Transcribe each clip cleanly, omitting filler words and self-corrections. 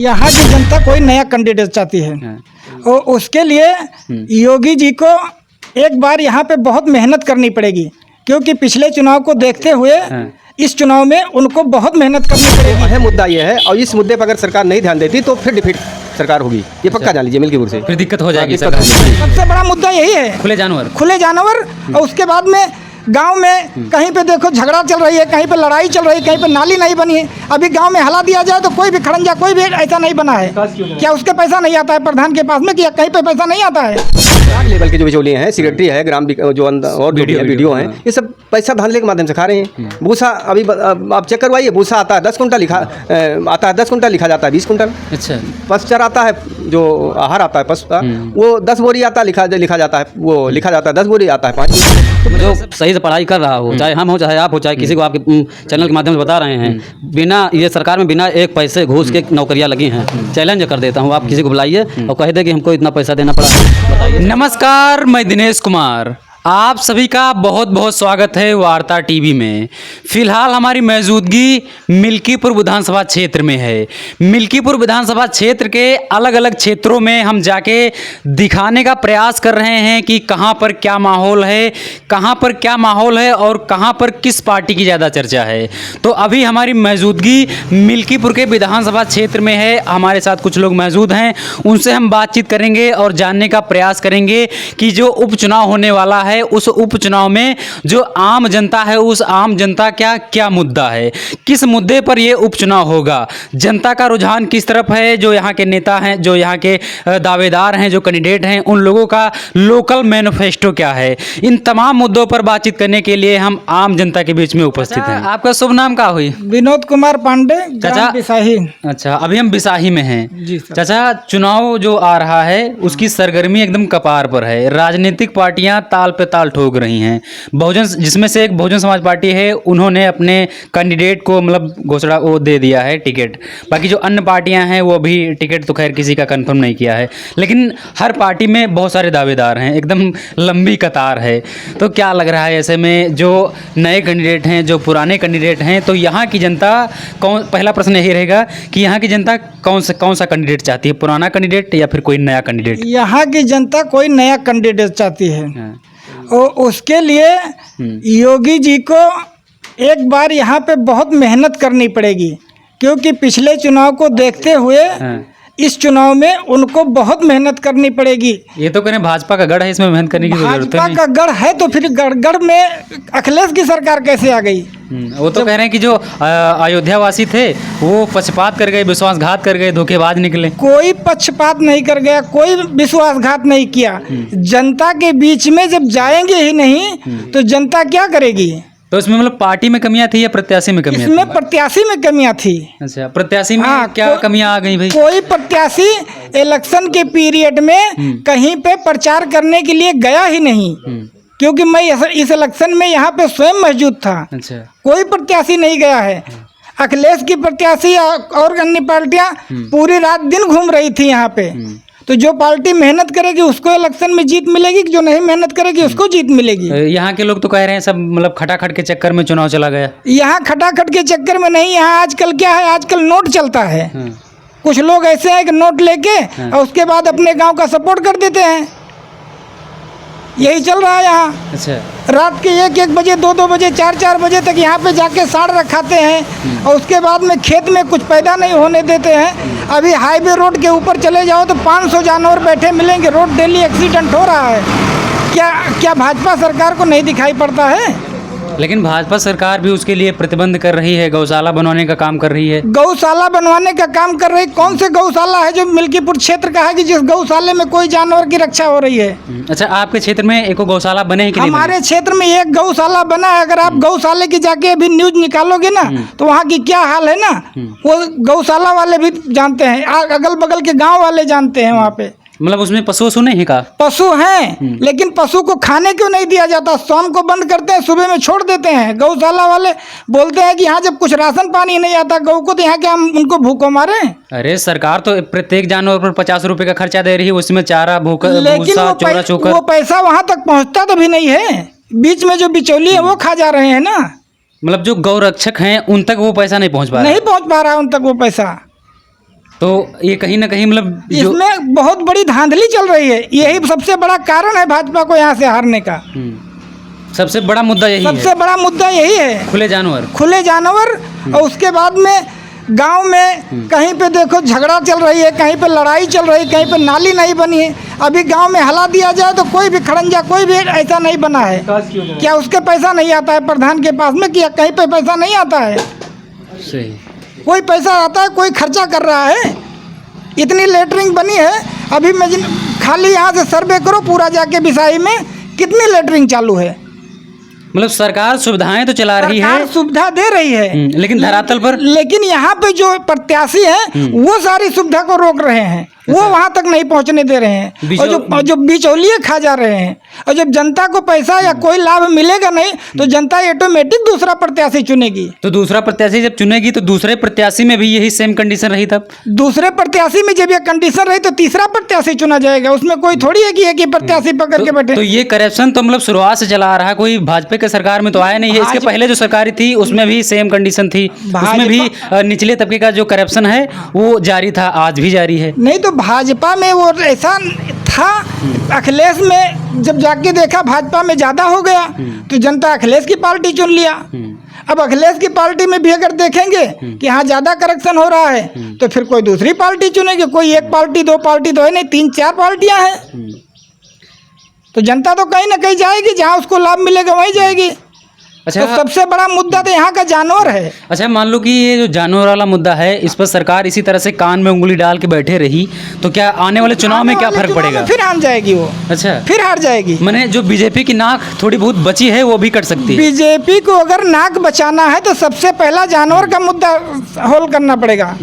यहाँ की जनता कोई नया कैंडिडेट चाहती है और उसके लिए योगी जी को एक बार यहाँ पे बहुत मेहनत करनी पड़ेगी, क्योंकि पिछले चुनाव को देखते हुए इस चुनाव में उनको बहुत मेहनत करनी पड़ेगी। अहम मुद्दा ये है और इस मुद्दे पर अगर सरकार नहीं ध्यान देती तो फिर डिफीट सरकार होगी, ये पक्का जान लीजिए मिल्कीपुर से। फिर दिक्कत हो जाएगी। सबसे बड़ा मुद्दा यही है, खुले जानवर। और उसके बाद में गांव में कहीं पे देखो झगड़ा चल रही है, कहीं पे लड़ाई चल रही है, कहीं पे नाली नहीं बनी है। अभी गांव में हला दिया जाए तो कोई भी खड़ंजा कोई भी ऐसा नहीं बना है। क्या उसके पैसा नहीं आता है प्रधान के पास में, कि कहीं पे पैसा नहीं आता है? लेवल के जो बिचौलिए हैं, सेक्रेटरी है, ग्राम जो और वीडियो हैं, ये सब पैसा धांधले के माध्यम से खा रहे हैं। भूसा अभी आप चेक करवाइए, भूसा आता है 10 कुंटल लिखा जाता है 20 कुंटल। अच्छा, पशुचारा आता है, जो आहार आता है पशु का, वो 10 बोरी आता लिखा जाता है, वो लिखा जाता है 10 बोरी आता है 5 बोरी। जो सही से पढ़ाई कर रहा हो, चाहे हम हो चाहे आप हो चाहे किसी को आपके चैनल के माध्यम से बता रहे हैं, बिना ये सरकार में बिना एक पैसे घूस के नौकरियां लगी हैं। चैलेंज कर देता हूँ, आप किसी को बुलाइए और कह दे कि हमको इतना पैसा देना पड़ा, बताइए। नमस्कार, मैं दिनेश कुमार, आप सभी का बहुत बहुत स्वागत है वार्ता टीवी में। फिलहाल हमारी मौजूदगी मिल्कीपुर विधानसभा क्षेत्र में है। मिल्कीपुर विधानसभा क्षेत्र के अलग अलग क्षेत्रों में हम जाके दिखाने का प्रयास कर रहे हैं कि कहां पर क्या माहौल है और कहां पर किस पार्टी की ज़्यादा चर्चा है। तो अभी हमारी मौजूदगी मिल्कीपुर के विधानसभा क्षेत्र में है। हमारे साथ कुछ लोग मौजूद हैं, उनसे हम बातचीत करेंगे और जानने का प्रयास करेंगे कि जो उपचुनाव होने वाला है, उस उपचुनाव में जो आम जनता है, उस आम जनता का क्या मुद्दा है, किस मुद्दे पर यह उपचुनाव होगा, जनता का रुझान किस तरफ है, जो यहाँ के नेता हैं, जो यहाँ के दावेदार हैं, जो कैंडिडेट हैं, उन लोगों का लोकल मैनिफेस्टो क्या है। इन तमाम मुद्दों पर बातचीत करने के लिए हम आम जनता के बीच में उपस्थित हैं। आपका शुभ नाम क्या हुई? विनोद कुमार पांडे, चाचा बिसाही। अच्छा, अभी हम बिसाही में हैं। जी सर। चाचा, चुनाव जो आ रहा है उसकी सरगर्मी एकदम कपार पर है। राजनीतिक पार्टियां ताल पे ताल ठोक रही हैं। बहुजन, जिसमें से एक बहुजन समाज पार्टी है, उन्होंने अपने कैंडिडेट को मतलब घोषणा वो दे दिया है टिकट। बाकी जो अन्य पार्टियां हैं वो अभी टिकट तो खैर किसी का कंफर्म नहीं किया है, लेकिन हर पार्टी में बहुत सारे दावेदार हैं, एकदम लंबी कतार है। तो क्या लग रहा है ऐसे में, जो नए कैंडिडेट हैं, जो पुराने कैंडिडेट हैं, तो यहाँ की जनता पहला प्रश्न यही रहेगा कि यहाँ की जनता कौन सा कैंडिडेट चाहती है, पुराना कैंडिडेट या फिर कोई नया कैंडिडेट? यहाँ की जनता कोई नया कैंडिडेट चाहती है और उसके लिए योगी जी को एक बार यहाँ पे बहुत मेहनत करनी पड़ेगी, क्योंकि पिछले चुनाव को देखते हुए इस चुनाव में उनको बहुत मेहनत करनी पड़ेगी। ये तो कह रहे हैं भाजपा का गढ़ है, इसमें मेहनत करने की जरूरत नहीं। भाजपा का गढ़ है तो फिर गढ़ में अखिलेश की सरकार कैसे आ गई? वो तो कह रहे हैं कि जो अयोध्यावासी थे वो पक्षपात कर गए, विश्वासघात कर गए, धोखेबाज निकले। कोई पक्षपात नहीं कर गया, कोई विश्वासघात नहीं किया। जनता के बीच में जब जाएंगे ही नहीं तो जनता क्या करेगी? तो इसमें मतलब पार्टी में कमियां थी या प्रत्याशी में कमियां थी? इसमें प्रत्याशी में कमियां थी। अच्छा, प्रत्याशी में क्या कमियां आ गई भाई? कोई प्रत्याशी इलेक्शन के पीरियड में कहीं पे प्रचार करने के लिए गया ही नहीं, क्योंकि मैं इस इलेक्शन में यहाँ पे स्वयं मौजूद था। अच्छा, कोई प्रत्याशी नहीं गया है। अखिलेश की प्रत्याशी और अन्य पार्टियां पूरी रात दिन घूम रही थी यहाँ पे। तो जो पार्टी मेहनत करेगी उसको इलेक्शन में जीत मिलेगी, जो नहीं मेहनत करेगी उसको जीत मिलेगी। यहाँ के लोग तो कह रहे हैं सब मतलब खटाखट के चक्कर में चुनाव चला गया। यहाँ खटाखट के चक्कर में नहीं, यहाँ आजकल क्या है, आजकल नोट चलता है। कुछ लोग ऐसे हैं कि नोट लेके और उसके बाद अपने गांव का सपोर्ट कर देते हैं। यही चल रहा है यहाँ। अच्छा, रात के 1-1 बजे, 2-2 बजे, 4-4 बजे तक यहाँ पे जाके साड़ रखाते हैं और उसके बाद में खेत में कुछ पैदा नहीं होने देते हैं। अभी हाईवे रोड के ऊपर चले जाओ तो 500 जानवर बैठे मिलेंगे। रोड डेली एक्सीडेंट हो रहा है। क्या भाजपा सरकार को नहीं दिखाई पड़ता है? लेकिन भाजपा सरकार भी उसके लिए प्रतिबंध कर रही है, गौशाला बनवाने का काम कर रही है। गौशाला बनवाने का काम कर रही? कौन से गौशाला है जो मिल्कीपुर क्षेत्र का है कि जिस गौशाले में कोई जानवर की रक्षा हो रही है? अच्छा, आपके क्षेत्र में एक गौशाला बने हैं कि नहीं? हमारे क्षेत्र में एक गौशाला बना है। अगर आप गौशाले की जाके अभी न्यूज निकालोगे ना तो वहाँ की क्या हाल है ना, वो गौशाला वाले भी जानते हैं, अगल बगल के गाँव वाले जानते हैं। वहाँ पे मतलब उसमें पशु नहीं का? पशु हैं, लेकिन पशु को खाने क्यों नहीं दिया जाता? शाम को बंद करते हैं, सुबह में छोड़ देते हैं। गौशाला वाले बोलते हैं कि यहाँ जब कुछ राशन पानी नहीं आता गौ को, तो यहाँ क्या हम उनको भूखों मारे? अरे सरकार तो प्रत्येक जानवर पर 50 रुपए का खर्चा दे रही है, उसमें चारा, लेकिन वो पैसा वहाँ तक पहुँचता तो भी नहीं है। बीच में जो बिचौली है वो खा जा रहे हैं ना। मतलब जो गौ रक्षक हैं उन तक वो पैसा नहीं पहुँच पा रहा है। नहीं पहुँच पा रहा है उन तक वो पैसा। तो ये कहीं ना कहीं मतलब जो इसमें बहुत बड़ी धांधली चल रही है। यही सबसे बड़ा कारण है भाजपा को यहाँ से हारने का। सबसे बड़ा मुद्दा यही है, सबसे बड़ा मुद्दा यही है, खुले जानवर। खुले जानवर। और उसके बाद में गांव में कहीं पे देखो झगड़ा चल रही है, कहीं पे लड़ाई चल रही है, कहीं पे नाली नहीं बनी है। अभी गांव में हला दिया जाए तो कोई भी खड़ंजा कोई भी ऐसा नहीं बना है। क्या उसके पैसा नहीं आता है प्रधान के पास में? क्या कहीं पे पैसा नहीं आता है? सही। कोई पैसा आता है, कोई खर्चा कर रहा है। इतनी लेटरिंग बनी है, अभी मैं खाली यहाँ से सर्वे करो पूरा जाके बिसाई में कितनी लेटरिंग चालू है। मतलब सरकार सुविधाएं तो चला रही है, सरकार सुविधा दे रही है, लेकिन धरातल पर लेकिन यहाँ पे जो प्रत्याशी हैं वो सारी सुविधा को रोक रहे हैं, वो वहाँ तक नहीं पहुँचने दे रहे हैं। और जो बिचौलिए खा जा रहे हैं। और जब जनता को पैसा या कोई लाभ मिलेगा नहीं तो जनता ऑटोमेटिक दूसरा प्रत्याशी चुनेगी। तो दूसरा प्रत्याशी जब चुनेगी तो दूसरे प्रत्याशी में भी यही सेम कंडीशन रही, तब दूसरे प्रत्याशी में जब ये कंडीशन रही तो तीसरा प्रत्याशी चुना जाएगा। उसमें कोई थोड़ी है कि एक ही प्रत्याशी पकड़ के बैठे। तो ये करप्शन तो मतलब शुरुआत से चला आ रहा है, कोई भाजपा के सरकार में तो आया नहीं है। इसके पहले जो सरकारी थी उसमें भी सेम कंडीशन थी, उसमें भी निचले तबके का जो करप्शन है वो जारी था, आज भी जारी है। नहीं तो भाजपा में वो ऐसा था, अखिलेश में जब जाके देखा भाजपा में ज़्यादा हो गया तो जनता अखिलेश की पार्टी चुन लिया। अब अखिलेश की पार्टी में भी अगर देखेंगे कि हाँ ज़्यादा करप्शन हो रहा है तो फिर कोई दूसरी पार्टी चुनेगी। कोई एक पार्टी दो पार्टी तो है नहीं, 3-4 पार्टियां हैं। तो जनता तो कहीं ना कहीं जाएगी, जहाँ उसको लाभ मिलेगा वहीं जाएगी। अच्छा, तो सबसे बड़ा मुद्दा तो यहाँ का जानवर है। अच्छा, मान लो कि ये जो जानवर वाला मुद्दा है इस पर सरकार इसी तरह से कान में उंगली डाल के बैठे रही तो क्या आने वाले चुनाव में क्या फर्क पड़ेगा? फिर हार जाएगी वो। अच्छा, फिर हार जाएगी। मैंने जो बीजेपी की नाक थोड़ी बहुत बची है वो भी कट सकती है। बीजेपी को अगर नाक बचाना है तो सबसे पहला जानवर का मुद्दा हल करना पड़ेगा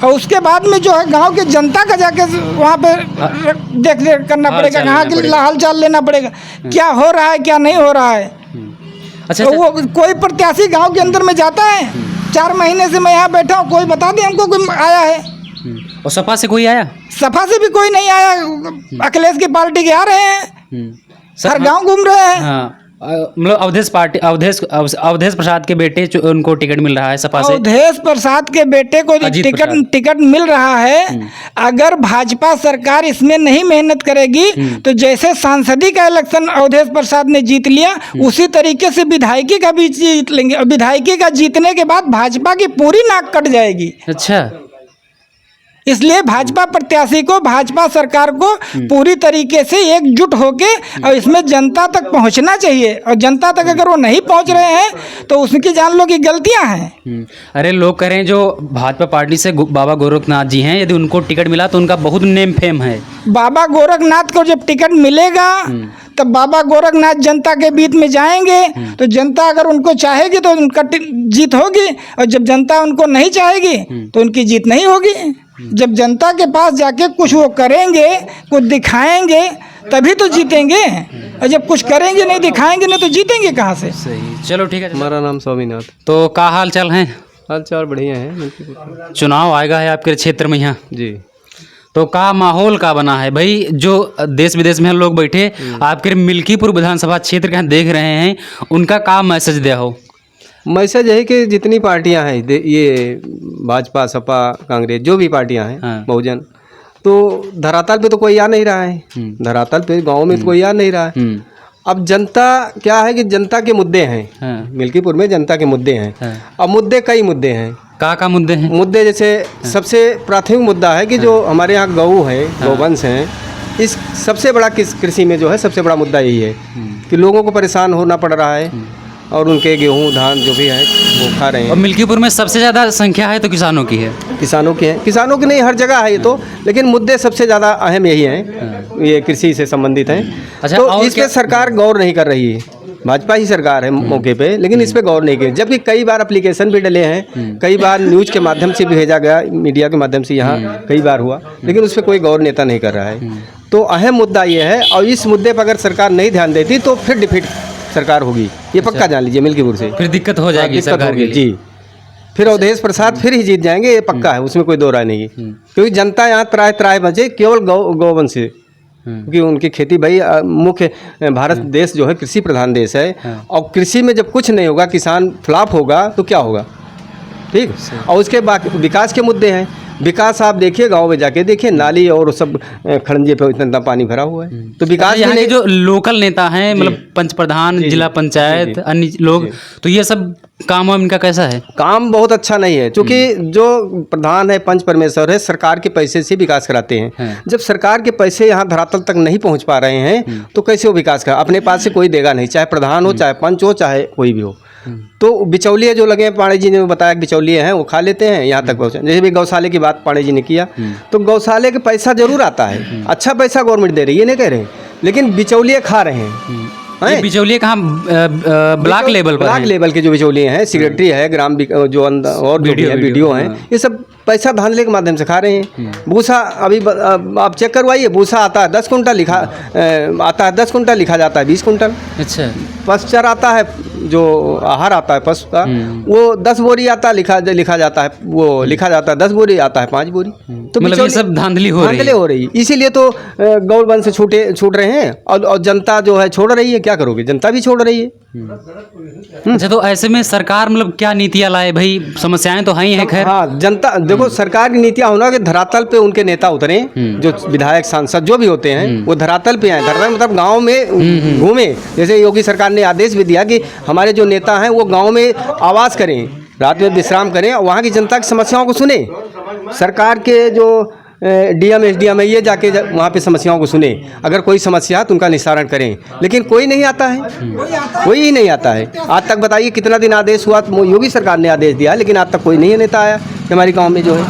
और उसके बाद में जो है गांव के जनता का जाके वहाँ पे देख रेख करना पड़ेगा, कहाँ के हाल चाल लेना पड़ेगा, क्या हो रहा है क्या नहीं हो रहा है। अच्छा, तो वो कोई प्रत्याशी गांव के अंदर में जाता है, 4 महीने से मैं यहाँ बैठा हूँ, कोई बता दे हमको कोई आया है? और सपा से कोई आया? सपा से भी कोई नहीं आया। अखिलेश की पार्टी के आ रहे हैं, हर गांव घूम रहे हैं। हाँ, मतलब अवधेश प्रसाद के बेटे उनको टिकट मिल रहा है सपा से। अवधेश प्रसाद के बेटे को टिकट मिल रहा है। अगर भाजपा सरकार इसमें नहीं मेहनत करेगी तो जैसे सांसदी का इलेक्शन अवधेश प्रसाद ने जीत लिया उसी तरीके से विधायकी का भी जीत लेंगे। और विधायकी का जीतने के बाद भाजपा की पूरी नाक कट जाएगी। अच्छा, इसलिए भाजपा प्रत्याशी को, भाजपा सरकार को पूरी तरीके से एकजुट होके और इसमें जनता तक पहुंचना चाहिए। और जनता तक अगर वो नहीं पहुंच रहे हैं तो उसकी जान लो कि गलतियां हैं। अरे लोग कह रहे हैं जो भाजपा पार्टी से बाबा गोरखनाथ जी हैं, यदि उनको टिकट मिला तो उनका बहुत नेम फेम है। बाबा गोरखनाथ को जब टिकट मिलेगा तब बाबा गोरखनाथ जनता के बीच में जाएंगे तो जनता अगर उनको चाहेगी तो उनका जीत होगी, और जब जनता उनको नहीं चाहेगी तो उनकी जीत नहीं होगी। जब जनता के पास जाके कुछ वो करेंगे, कुछ दिखाएंगे तभी तो जीतेंगे, और जब कुछ करेंगे नहीं, दिखाएंगे नहीं तो जीतेंगे कहाँ से? सही, चलो ठीक है। हमारा नाम स्वामीनाथ। तो क्या हाल चाल है? हाल चाल बढ़िया है। चुनाव आएगा है आपके क्षेत्र में यहाँ, जी। तो का माहौल का बना है भाई? जो देश विदेश में लोग बैठे आपके मिल्कीपुर विधानसभा क्षेत्र के देख रहे हैं, उनका का मैसेज दिया हो? मैसेज है कि जितनी पार्टियां हैं, ये भाजपा सपा कांग्रेस जो भी पार्टियां हैं, हाँ। बहुजन, तो धरातल पे तो कोई आ नहीं रहा है। धरातल पे गांव में तो कोई आ नहीं रहा है। अब जनता क्या है कि जनता के मुद्दे हैं। हाँ। मिल्कीपुर में जनता के मुद्दे हैं। हाँ। अब मुद्दे कई मुद्दे हैं। का मुद्दे हैं? मुद्दे जैसे सबसे प्राथमिक मुद्दा है कि जो हमारे यहाँ गऊ है, गौवंश हैं, इस सबसे बड़ा कृषि में जो है सबसे बड़ा मुद्दा यही है कि लोगों को परेशान होना पड़ रहा है और उनके गेहूं धान जो भी है वो खा रहे हैं। और मिल्कीपुर में सबसे ज़्यादा संख्या है तो किसानों की है। किसानों की है, किसानों की नहीं, हर जगह है ये तो, लेकिन मुद्दे सबसे ज़्यादा अहम यही हैं, ये कृषि से संबंधित हैं। अच्छा, तो इस पर सरकार गौर नहीं कर रही है। भाजपा ही सरकार है मौके पे, लेकिन इस पे गौर नहीं की। जबकि कई बार एप्लीकेशन भी डले हैं, कई बार न्यूज़ के माध्यम से भी भेजा गया, मीडिया के माध्यम से यहाँ कई बार हुआ, लेकिन उस पर कोई गौर नेता नहीं कर रहा है। तो अहम मुद्दा ये है, और इस मुद्दे पर अगर सरकार नहीं ध्यान देती तो फिर डिफीट सरकार होगी, ये पक्का जान लीजिए। मिल्कीपुर से फिर दिक्कत हो जाएगी सरकार के लिए। जी, फिर अवधेश प्रसाद फिर ही जीत जाएंगे, ये पक्का है, उसमें कोई दो राय नहीं है। क्योंकि जनता यहाँ त्राह बचे केवल गौवंश से, क्योंकि उनकी खेती भाई मुख्य भारत देश जो है कृषि प्रधान देश है, और कृषि में जब कुछ नहीं होगा, किसान फ्लॉप होगा तो क्या होगा? ठीक। और उसके बाद विकास के मुद्दे हैं। विकास आप देखिए, गांव में जाके देखिए, नाली और सब खड़ंजे पे इतना पानी भरा हुआ है, तो विकास भी यहाँ के नहीं। जो लोकल नेता हैं, मतलब पंच प्रधान, जिला पंचायत, अन्य लोग, तो ये सब काम वाम इनका कैसा है? काम बहुत अच्छा नहीं है, क्योंकि जो प्रधान है, पंच परमेश्वर है, सरकार के पैसे से विकास कराते हैं। जब सरकार के पैसे यहाँ धरातल तक नहीं पहुँच पा रहे हैं तो कैसे वो विकास करा? अपने पास से कोई देगा नहीं, चाहे प्रधान हो, चाहे पंच हो, चाहे कोई भी हो। तो बिचौलिए जो लगे हैं, पांडे जी ने बताया कि बिचौलिए हैं, वो खा लेते हैं, यहाँ तक पहुँचे। जैसे भी गौशाले की बात पांडे जी ने किया, तो गौशाले का पैसा जरूर आता है, अच्छा पैसा गवर्नमेंट दे रही है, ये नहीं कह रहे हैं, लेकिन बिचौलिए खा रहे हैं। ये बिचौलिए कहाँ ब्लॉक लेवल पर ब्लॉक हैं? लेवल के जो बिचौलिए हैं, सेक्रेटरी है, ग्राम जो और वीडियो हैं, ये सब पैसा धांधले के माध्यम से खा रहे हैं। भूसा अभी आप चेक करवाइए, भूसा आता है 10 कुंटल लिखा जाता है 20 कुंटल। अच्छा, पशुचार आता है, जो आहार आता है पशु का, वो 10 बोरी आता है, लिखा जाता है, वो लिखा जाता है 10 बोरी, आता है 5 बोरी। तो मतलब ये सब धांधली हो रही है। इसीलिए तो गौरवन से छूट रहे हैं, और जनता जो है छोड़ रही है। क्या करोगे, जनता भी छोड़ रही है। अच्छा, तो ऐसे में सरकार मतलब क्या नीतियाँ लाए भाई? समस्याएं तो हैं खैर। हाँ, जनता देखो, सरकार की नीतियाँ होना कि धरातल पे उनके नेता उतरे, जो विधायक सांसद जो भी होते हैं वो धरातल पे आए। धरातल मतलब गांव में घूमे। जैसे योगी सरकार ने आदेश भी दिया कि हमारे जो नेता हैं वो गांव में आवास करें, रात में विश्राम करें, और वहाँ की जनता की समस्याओं को सुने। सरकार के जो डीएम एसडीएम है, ये जाके वहाँ पे समस्याओं को सुने, अगर कोई समस्या है तो उनका निस्तारण करें। लेकिन कोई नहीं आता है, कोई ही नहीं आता है। आज तक बताइए कितना दिन आदेश हुआ, तो योगी सरकार ने आदेश दिया, लेकिन आज तक कोई नहीं नेता आया कि हमारे गाँव में जो है।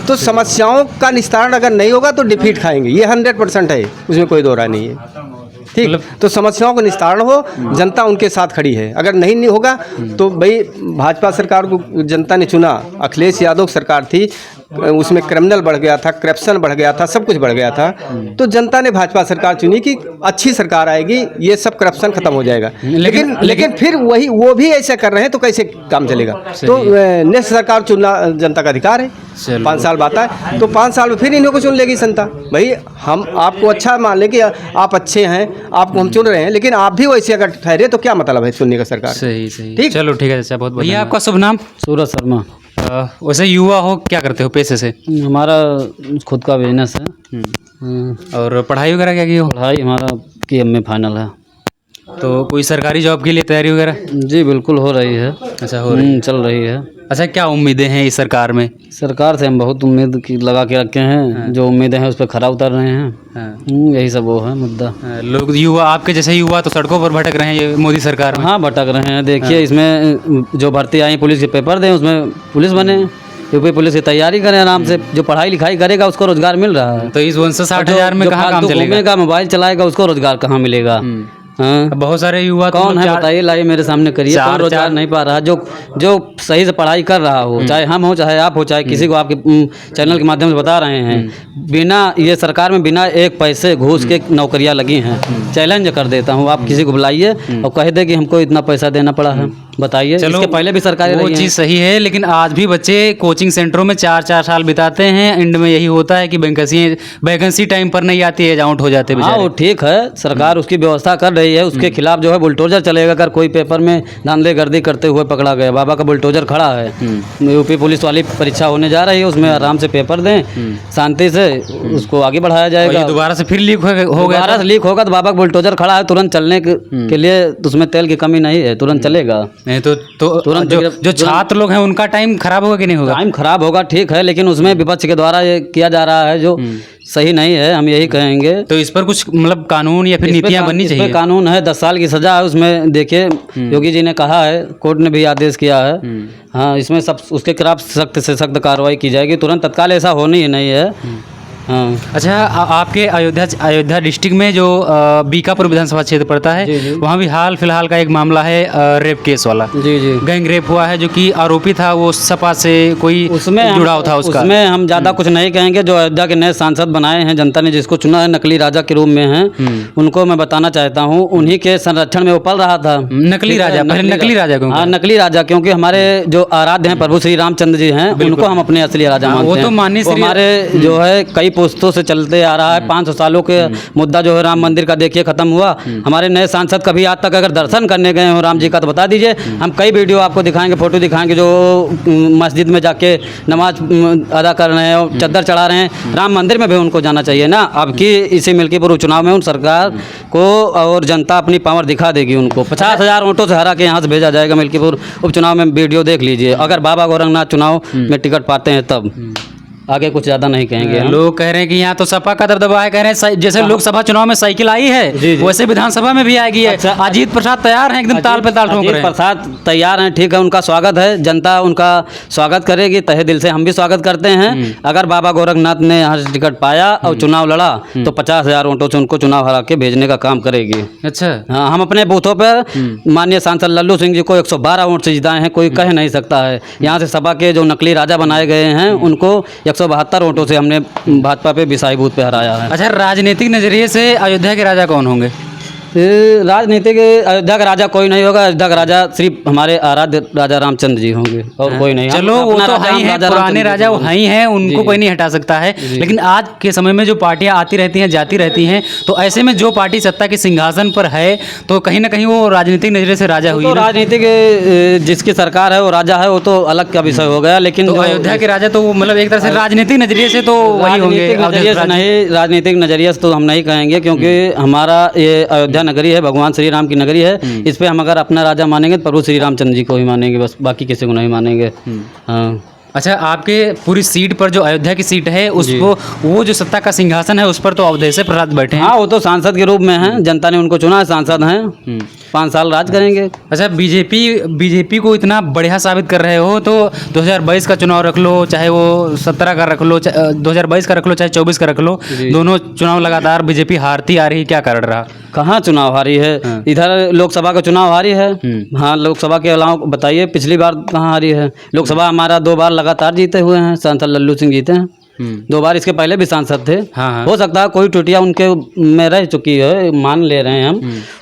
तो समस्याओं का निस्तारण अगर नहीं होगा तो डिफीट खाएंगे, ये 100% है, उसमें कोई दो राय नहीं है। ठीक, तो समस्याओं का निस्तारण हो, जनता उनके साथ खड़ी है। अगर नहीं होगा तो भाई, भाजपा सरकार को जनता ने चुना, अखिलेश यादव सरकार थी, उसमें क्रिमिनल बढ़ गया था, करप्शन बढ़ गया था, सब कुछ बढ़ गया था, तो जनता ने भाजपा सरकार चुनी कि अच्छी सरकार आएगी, ये सब करप्शन खत्म हो जाएगा। लेकिन फिर वो भी ऐसे कर रहे हैं, तो कैसे काम चलेगा? तो नेक्स्ट सरकार चुनना जनता का अधिकार है। 5 साल बात है, तो 5 साल में फिर इन्हीं को चुन लेगी जनता। भाई, हम आपको अच्छा मान लें कि आप अच्छे हैं, आपको हम चुन रहे हैं, लेकिन आप भी वैसे अगर ठहरे तो क्या मतलब है चुनने का सरकार? सही ठीक, चलो ठीक है चाचा, बहुत भैया आपका शुभ नाम? सूरज शर्मा। वैसे युवा हो, क्या करते हो पेशे से? हमारा खुद का बिजनेस है। और पढ़ाई वगैरह क्या की हो? पढ़ाई हमारा PMA फाइनल है। तो कोई सरकारी जॉब के लिए तैयारी वगैरह? जी बिल्कुल हो रही है। अच्छा, हो रही है, चल रही है। अच्छा, क्या उम्मीदें हैं इस सरकार में? सरकार से हम बहुत उम्मीद लगा के रखे हैं, जो उम्मीदें हैं उस पर खरा उतर रहे हैं। यही सब वो है मुद्दा। लोग युवा, आपके जैसे युवा तो सड़कों पर भटक रहे हैं ये मोदी सरकार में। हाँ, भटक रहे हैं। देखिए, इसमें जो भर्ती आई, पुलिस के पेपर दें, उसमें पुलिस बने, यूपी पुलिस की तैयारी करें आराम से। जो पढ़ाई लिखाई करेगा उसको रोजगार मिल रहा है। तो इस 60,000 में कहाँ काम चलेगा? मोबाइल चलाएगा उसको रोजगार कहाँ मिलेगा? हाँ, बहुत सारे युवा तो कौन है बताइए, लाइए मेरे सामने करिए। कौन रोजगार नहीं पा रहा? जो सही से पढ़ाई कर रहा हो, चाहे हम हो, चाहे आप हो, चाहे किसी को आपके चैनल के माध्यम से बता रहे हैं, बिना ये सरकार में बिना एक पैसे घूस के नौकरियां लगी हैं। चैलेंज कर देता हूँ, आप किसी को बुलाइए और कह दे कि हमको इतना पैसा देना पड़ा है, बताइए। इसके पहले भी सरकार वो चीज़ सही है, लेकिन आज भी बच्चे कोचिंग सेंटरों में 4-4 साल बिताते हैं। एंड में यही होता है कि वैकेंसी टाइम पर नहीं आती है, आउट हो जाते हैं। हाँ, वो ठीक है, सरकार उसकी व्यवस्था कर रही है, उसके खिलाफ जो है बुलडोजर चलेगा। अगर कोई पेपर में धांधलेगर्दी करते हुए पकड़ा गया, बाबा का बुलडोजर खड़ा है। यूपी पुलिस वाली परीक्षा होने जा रही है, उसमें आराम से पेपर दें, शांति से उसको आगे बढ़ाया जाएगा। दोबारा से फिर लीक होगा, दोबारा से लीक होगा तो बाबा का बुलडोजर खड़ा है, तुरंत चलने के लिए उसमें तेल की कमी नहीं है, तुरंत चलेगा। नहीं तो तुरंत जो छात्र लोग हैं उनका टाइम खराब होगा कि नहीं होगा? टाइम खराब होगा, ठीक है, लेकिन उसमें विपक्ष के द्वारा ये किया जा रहा है जो सही नहीं है, हम यही कहेंगे। तो इस पर कुछ मतलब कानून या फिर नीतियां बननी चाहिए। कानून है, 10 साल की सजा है उसमें। देखिए, योगी जी ने कहा है, कोर्ट ने भी आदेश किया है। हाँ, इसमें सब उसके खिलाफ सख्त से सख्त कार्रवाई की जाएगी, तुरंत तत्काल। ऐसा होनी ही नहीं है। हाँ। अच्छा, आपके अयोध्या डिस्ट्रिक्ट में जो बीकापुर विधानसभा क्षेत्र पड़ता है, वहाँ भी हाल फिलहाल का एक मामला है रेप केस वाला। जी जी, गैंग रेप हुआ है, जो कि आरोपी था वो सपा से कोई उसमें जुड़ाव था उसका। उसमें हम ज़्यादा कुछ नहीं कहेंगे। जो अयोध्या के नए सांसद बनाए हैं, जनता ने जिसको चुना है, नकली राजा के रूप में हैं, उनको मैं बताना चाहता हूँ, उन्हीं के संरक्षण में वो पल रहा था। नकली राजा, नकली राजा क्यों? हाँ, नकली राजा, क्योंकि हमारे जो आराध्य हैं प्रभु श्री रामचंद्र जी हैं, उनको हम अपने असली राजा मानते हैं। वो तो माननीय हमारे जो है कई पुश्तों से चलते आ रहा है। 500 सालों के मुद्दा जो है राम मंदिर का देखिए ख़त्म हुआ। हमारे नए सांसद कभी आज तक अगर दर्शन करने गए हो राम जी का तो बता दीजिए। हम कई वीडियो आपको दिखाएंगे, फ़ोटो दिखाएंगे जो मस्जिद में जाके नमाज अदा कर रहे हैं, चद्दर चढ़ा रहे हैं। राम मंदिर में भी उनको जाना चाहिए ना। अब की इसी मिल्कीपुर उपचुनाव में उन सरकार को और जनता अपनी पावर दिखा देगी उनको। 50,000 वोटों से हरा के यहाँ से भेजा जाएगा मिल्कीपुर उपचुनाव में। वीडियो देख लीजिए, अगर बाबा गोरखनाथ चुनाव में टिकट पाते हैं तब। आगे कुछ ज़्यादा नहीं कहेंगे हम। लोग कह रहे हैं कि यहाँ तो सपा का दबदबा है, कह रहे हैं जैसे लोकसभा चुनाव में साइकिल आई है जी। वैसे विधानसभा में भी आएगी। अच्छा, अजीत प्रसाद तैयार हैं, एकदम ताल पे ताल ठोक अजीत रहे हैं। प्रसाद तैयार हैं, ठीक है, उनका स्वागत है, जनता उनका स्वागत करेगी तहे दिल से। हम भी स्वागत करते हैं। अगर बाबा गोरखनाथ ने यहाँ से टिकट पाया और चुनाव लड़ा तो 50,000 वोटों से उनको चुनाव हरा के भेजने का काम करेगी। अच्छा, हाँ, हम अपने बूथों पर माननीय सांसद लल्लू सिंह जी को 112 वोट से जिताए हैं, कोई कह नहीं सकता है। यहाँ से सपा के जो नकली राजा बनाए गए हैं उनको 172 वोटों से हमने भाजपा पे बिसाई बूथ पे हराया है। अच्छा, राजनीतिक नजरिए से अयोध्या के राजा कौन होंगे? राजनीतिक अयोध्या का राजा कोई नहीं होगा। अयोध्या का राजा सिर्फ हमारे आराध्य राजा रामचंद्र जी होंगे और कोई नहीं। चलो, वो तो हाई हैं, पुराने राजा वो हाई हैं, उनको कोई नहीं हटा सकता है। लेकिन आज के समय में जो पार्टियां आती रहती हैं, जाती रहती हैं, तो ऐसे में जो पार्टी सत्ता के सिंहासन पर है तो कहीं ना कहीं वो राजनीतिक नजरिए से राजा हुई तो ना। राजनीतिक जिसकी सरकार है वो राजा है, वो तो अलग का विषय हो गया। लेकिन तो जो अयोध्या के राजा तो वो मतलब एक तरह से राजनीतिक नजरिए से तो वही होंगे। राजनीतिक नजरिए से नहीं, राजनीतिक नजरिए से तो हम नहीं कहेंगे, क्योंकि हमारा ये अयोध्या नगरी है, भगवान श्री राम की नगरी है। इस पे हम अगर अपना राजा मानेंगे तो प्रभु श्री रामचंद्र जी को ही मानेंगे, बस बाकी किसी को नहीं मानेंगे। हाँ। अच्छा, आपके पूरी सीट पर जो अयोध्या की सीट है उसको, वो जो सत्ता का सिंहासन है उस पर तो अवधेश प्रसाद बैठे हैं। हाँ, वो तो सांसद के रूप में हैं, जनता ने उनको चुना है, सांसद हैं, 5 साल राज करेंगे। अच्छा, बीजेपी को इतना बढ़िया साबित कर रहे हो तो 2022 का चुनाव रख लो, चाहे वो 17 का रख लो, 2022 का रख लो, चाहे 24 का रख लो, दोनों चुनाव लगातार बीजेपी हारती आ रही। क्या कारण रहा? कहाँ चुनाव हारी है? इधर लोकसभा का चुनाव हारी है। हाँ, लोकसभा के अलावा बताइए पिछली बार कहाँ हारी है? लोकसभा हमारा 2 बार लगातार जीते हुए हैं, सांसद लल्लू सिंह जीते हैं। 2 बार इसके पहले भी सांसद थे। हाँ। हो सकता है कोई टुटिया उनके में रह चुकी है, मान ले रहे हैं हम।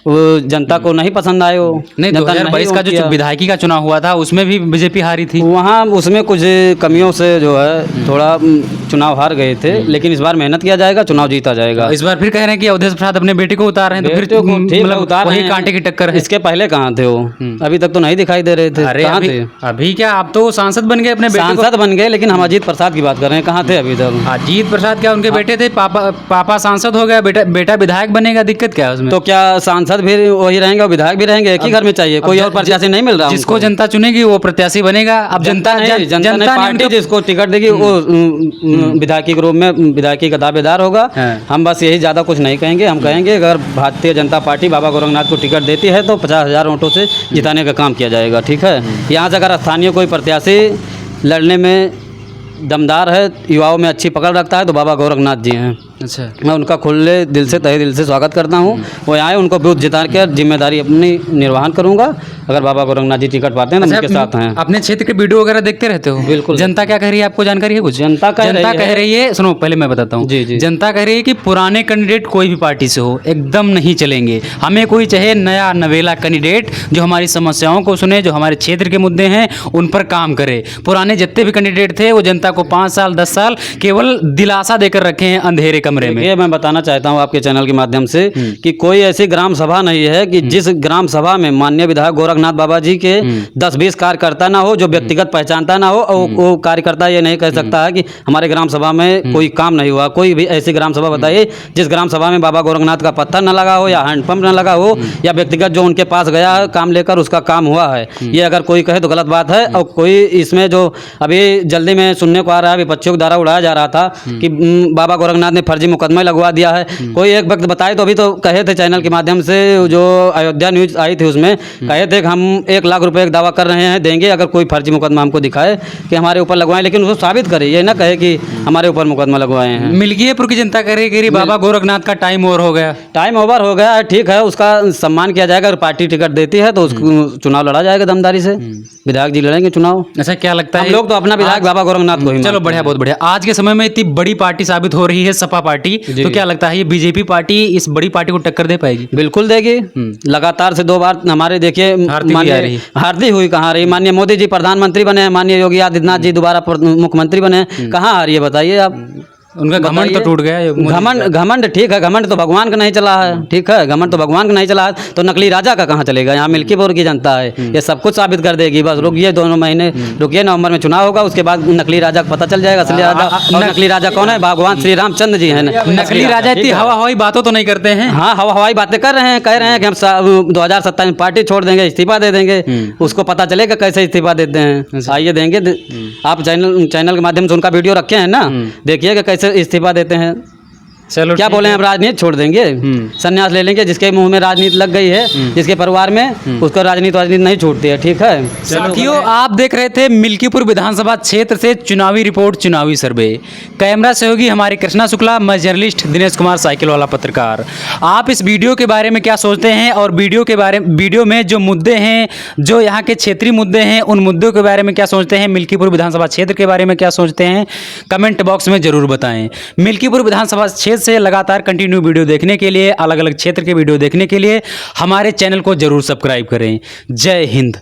वो जनता को नहीं पसंद आए वो। नहीं, 2022 का जो विधायकी का चुनाव हुआ था उसमें भी बीजेपी हारी थी। वहाँ उसमें कुछ कमियों से जो है थोड़ा चुनाव हार गए थे, लेकिन इस बार मेहनत किया जाएगा, चुनाव जीता जाएगा। इस बार फिर कह रहे हैं कि अवधेश प्रसाद अपने बेटे को उतार रहे हैं, तो फिर मतलब उतार वही कांटे की टक्कर है। इसके पहले कहाँ थे वो? अभी तक तो नहीं दिखाई दे रहे थे। अरे कहाँ थे? अभी क्या, आप तो सांसद बन गए अपने बेटे को। सांसद बन गए, लेकिन हम अजीत प्रसाद की बात कर रहे हैं, कहाँ थे अभी तक? अजीत प्रसाद क्या उनके बेटे थे? पापा सांसद हो गया, बेटा विधायक बनेगा, दिक्कत क्या है उसमें? तो क्या सांसद भी वही रहेंगे और विधायक भी रहेंगे? एक ही घर में चाहिए, कोई और प्रत्याशी नहीं मिल रहा। जिसको जनता चुनेगी वो प्रत्याशी बनेगा। अब जनता ने पार्टी जिसको टिकट देगी वो विधायकी के रूप में विधायकी का दावेदार होगा। हम बस यही, ज़्यादा कुछ नहीं कहेंगे। हम कहेंगे अगर भारतीय जनता पार्टी बाबा गोरखनाथ को टिकट देती है तो 50,000 वोटों से जिताने का काम किया जाएगा। ठीक है, यहाँ से अगर स्थानीय कोई प्रत्याशी लड़ने में दमदार है, युवाओं में अच्छी पकड़ रखता है, तो बाबा गोरखनाथ जी हैं। अच्छा, मैं उनका खुले दिल से, तहे दिल से स्वागत करता हूँ। वो आए, उनको बूथ जिता के जिम्मेदारी अपनी निर्वहन करूँगा। अगर बाबा गोरखनाथ जी टिकट पाते हैं तो उनके साथ हैं। अपने क्षेत्र के वीडियो वगैरह देखते रहते हो? बिल्कुल। जनता क्या कह रही है, आपको जानकारी है कुछ? जनता कह रही है, सुनो पहले मैं बताता हूँ। जी। जनता कह रही है कि पुराने कैंडिडेट कोई भी पार्टी से हो एकदम नहीं चलेंगे, हमें कोई चाहे नया नवेला कैंडिडेट जो हमारी समस्याओं को सुने, जो हमारे क्षेत्र के मुद्दे हैं उन पर काम करे। पुराने जितने भी कैंडिडेट थे वो जनता को 5 साल 10 साल केवल दिलासा देकर रखे हैं अंधेरे कमरे में। ये मैं बताना चाहता हूँ आपके चैनल के माध्यम से कि कोई ऐसी ग्राम सभा नहीं है कि जिस ग्राम सभा में माननीय विधायक गोरखनाथ बाबा जी के 10-20 कार्यकर्ता ना हो, जो व्यक्तिगत पहचानता ना हो। और वो कार्यकर्ता ये नहीं कह सकता है कि हमारे ग्राम सभा में कोई काम नहीं हुआ। कोई भी ऐसी ग्राम सभा बताइए जिस ग्राम सभा में बाबा गोरखनाथ का पत्थर न लगा हो, या हैंडपंप न लगा हो, या व्यक्तिगत जो उनके पास गया है काम लेकर उसका काम हुआ है। ये अगर कोई कहे तो गलत बात है। और कोई इसमें जो अभी जल्दी में सुनने को आ रहा है, विपक्षियों के द्वारा उड़ाया जा रहा था कि बाबा गोरखनाथ ने फर्जी मुकदमा लगवा दिया है। कोई एक वक्त बताए तो अभी तो कहे थे चैनल के माध्यम से, जो अयोध्या न्यूज आई थी उसमें कहे थे कि हम 1 लाख रुपए दावा कर रहे हैं, देंगे अगर कोई फर्जी मुकदमा हमको दिखाए कि हमारे ऊपर लगवाएं, लेकिन उसको साबित करे, ये ना कहे कि हमारे ऊपर मुकदमा लगवाए हैं। मिल्कीपुर की जनता कह रही बाबा गोरखनाथ का टाइम ओवर हो गया। टाइम ओवर हो गया है, ठीक है, उसका सम्मान किया जाएगा। अगर पार्टी टिकट देती है तो उसको चुनाव लड़ा जाएगा दमदारी से। विधायक जी लड़ेंगे चुनाव। अच्छा, क्या लगता है? हम लोग तो अपना विधायक बाबा गोरखनाथ को ही। चलो बढ़िया, बहुत बढ़िया। आज के समय में इतनी बड़ी पार्टी साबित हो रही है सपा पार्टी, तो क्या लगता है ये बीजेपी पार्टी इस बड़ी पार्टी को टक्कर दे पाएगी? बिल्कुल देगी। लगातार से 2 बार हमारे देखिए हारती हुई कहाँ रही। माननीय मोदी जी प्रधानमंत्री बने हैं, माननीय योगी आदित्यनाथ जी दोबारा मुख्यमंत्री बने हैं, कहाँ हारी है बताइए आप? उनका घमंड तो टूट गया, ये मोदी घमंड घमंड ठीक है, घमंड तो भगवान का नहीं चला है, ठीक है, घमंड तो भगवान का नहीं चला है, तो नकली राजा का कहाँ चलेगा। यहाँ मिल्कीपुर की जनता है, ये सब कुछ साबित कर देगी। बस रुकिए 2 महीने रुकिए, नवंबर में चुनाव होगा, उसके बाद नकली राजा का पता चल जाएगा असली राजा। और नकली राजा कौन है? भगवान श्री रामचंद्र जी है। नकली राजा इतनी हवा हवाई बातों तो नहीं करते हैं। हाँ, हवाई बातें कर रहे हैं, कह रहे हैं कि हम 2027 में पार्टी छोड़ देंगे, इस्तीफा दे देंगे। उसको पता चलेगा कैसे इस्तीफा देते हैं। आइए देंगे, आप चैनल के माध्यम से उनका वीडियो रखे हैं ना, देखिएगा कैसे इस्तीफा देते हैं। चलो क्या बोले, हम राजनीति छोड़ देंगे, संन्यास ले लेंगे। जिसके मुंह में राजनीति लग गई है, जिसके परिवार में, उसको राजनीति नहीं छूटती है, ठीक है। साथियों, आप देख रहे थे मिल्कीपुर विधानसभा क्षेत्र से चुनावी रिपोर्ट, चुनावी सर्वे। कैमरा सहयोगी हमारे कृष्णा शुक्ला, मैं जर्नलिस्ट दिनेश कुमार, साइकिल वाला पत्रकार। आप इस वीडियो के बारे में क्या सोचते हैं, और वीडियो में जो मुद्दे हैं, जो यहाँ के क्षेत्रीय मुद्दे हैं, उन मुद्दों के बारे में क्या सोचते हैं, मिल्कीपुर विधानसभा क्षेत्र के बारे में क्या सोचते हैं, कमेंट बॉक्स में जरूर बताएं। मिल्कीपुर विधानसभा क्षेत्र से लगातार कंटिन्यू वीडियो देखने के लिए, अलग अलग क्षेत्र के वीडियो देखने के लिए हमारे चैनल को जरूर सब्सक्राइब करें। जय हिंद।